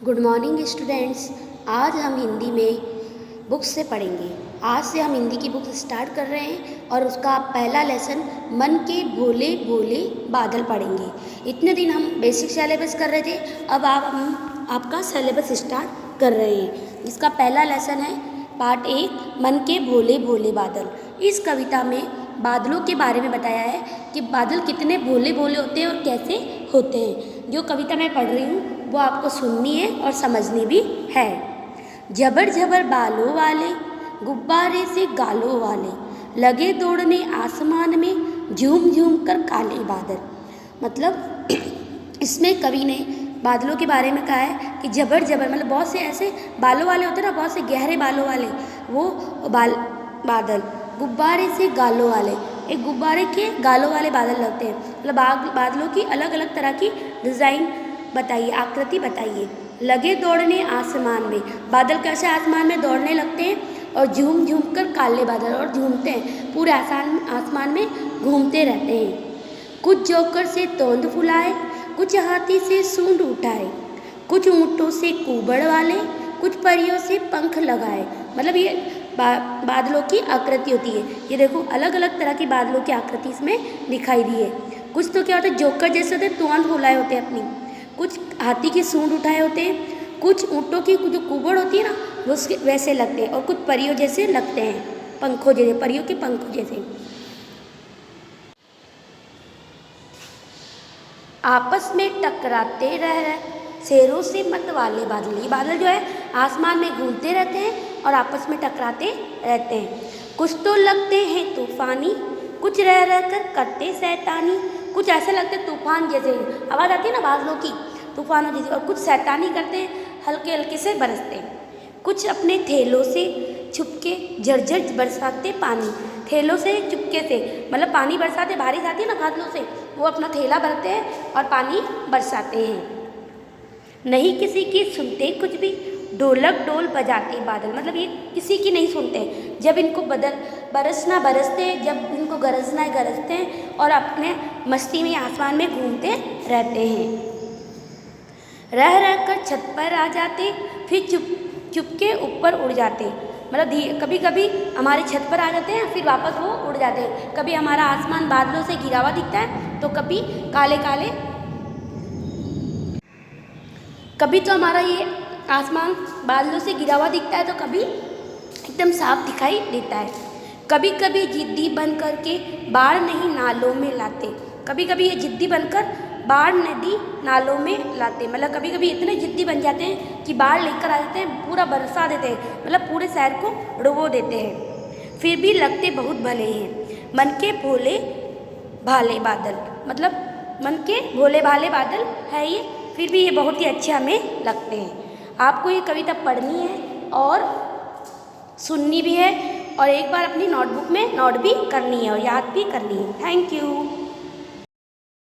Good morning students. आज हम हिंदी में बुक्स से पढ़ेंगे। आज से हम हिंदी की बुक स्टार्ट कर रहे हैं और उसका पहला लेसन मन के भोले भोले बादल पढ़ेंगे। इतने दिन हम बेसिक सिलेबस कर रहे थे, अब हम आपका सिलेबस स्टार्ट कर रहे हैं। इसका पहला लेसन है पार्ट 1 मन के भोले भोले बादल। इस कविता में बादलों के बारे में बताया है कि बादल कितने भोले भोले होते हैं और कैसे होते हैं। जो कविता मैं पढ़ रही हूँ वो आपको सुननी है और समझनी भी है। झबर झबर बालों वाले गुब्बारे से गालों वाले, लगे दौड़ने आसमान में झूम झूम कर काले बादल। मतलब इसमें कवि ने बादलों के बारे में कहा है कि झबर झबर मतलब बहुत से ऐसे बालों वाले होते हैं ना, बहुत से गहरे बालों वाले वो बादल। गुब्बारे से गालों वाले, एक गुब्बारे के गालों वाले बादल लगते हैं। मतलब बादलों की अलग अलग तरह की डिज़ाइन बताइए, आकृति बताइए। लगे दौड़ने आसमान में, बादल कैसे आसमान में दौड़ने लगते हैं और झूम झूम कर काले बादल और झूमते हैं, पूरे आसमान में घूमते रहते हैं। कुछ जोकर से तोंद फुलाए, कुछ हाथी से सूंड उठाए, कुछ ऊँटों से कुबड़ वाले, कुछ परियों से पंख लगाए। मतलब ये बादलों की आकृति होती है। ये देखो अलग अलग तरह की बादलों की आकृति इसमें दिखाई दी है। कुछ तो क्या होता है, जोकर जैसे होते हैं, तोंद फुलाए होते हैं अपनी, कुछ हाथी की सूंड उठाए होते हैं, कुछ ऊँटों की जो कुबड़ होती है ना वो वैसे लगते हैं, और कुछ परियों जैसे लगते हैं, पंखों जैसे, परियों के पंखों जैसे। आपस में टकराते रह शेरों से मत वाले बादल। ये बादल जो है आसमान में घूमते रहते हैं और आपस में टकराते रहते हैं। कुछ तो लगते हैं तूफानी, कुछ रह रह कर करते शैतानी। कुछ ऐसे लगते तूफान जैसे, आवाज़ आती है ना बादलों की, तूफानों जैसी, और कुछ शैतानी करते हैं, हल्के हल्के से बरसते हैं। कुछ अपने थैलों से छुपके झरझर बरसाते पानी। थैलों से चुपके से मतलब पानी बरसाते, बारिश आती है ना बादलों से, वो अपना थैला भरते हैं और पानी बरसाते हैं। नहीं किसी की सुनते कुछ भी, ढोलक डोल बजाते बादल। मतलब ये किसी की नहीं सुनते, जब इनको बरसना बरसते हैं, जब इनको गरजना है गरजते हैं, और अपने मस्ती में आसमान में घूमते रहते हैं। रह रह कर छत पर आ जाते, फिर चुपके ऊपर उड़ जाते। मतलब कभी कभी हमारे छत पर आ जाते हैं, फिर वापस वो उड़ जाते हैं। कभी हमारा आसमान बादलों से घिरा हुआ दिखता है तो कभी काले काले, कभी तो हमारा ये आसमान बादलों से घिरा हुआ दिखता है तो कभी एकदम साफ दिखाई देता है। कभी कभी जिद्दी बन करके बाढ़ नहीं नालों में लाते। कभी कभी ये जिद्दी बनकर बाढ़ नदी नालों में लाते। मतलब कभी कभी इतने जिद्दी बन जाते हैं कि बाढ़ लेकर आ जाते हैं, पूरा बरसा देते हैं, मतलब पूरे शहर को डुबो देते हैं। फिर भी लगते बहुत भले हैं मन के भोले भाले बादल। मतलब मन के भोले भाले बादल है ये, फिर भी ये बहुत ही अच्छे हमें लगते हैं। आपको ये कविता पढ़नी है और सुननी भी है, और एक बार अपनी नोटबुक में नोट भी करनी है और याद भी करनी है। Thank you.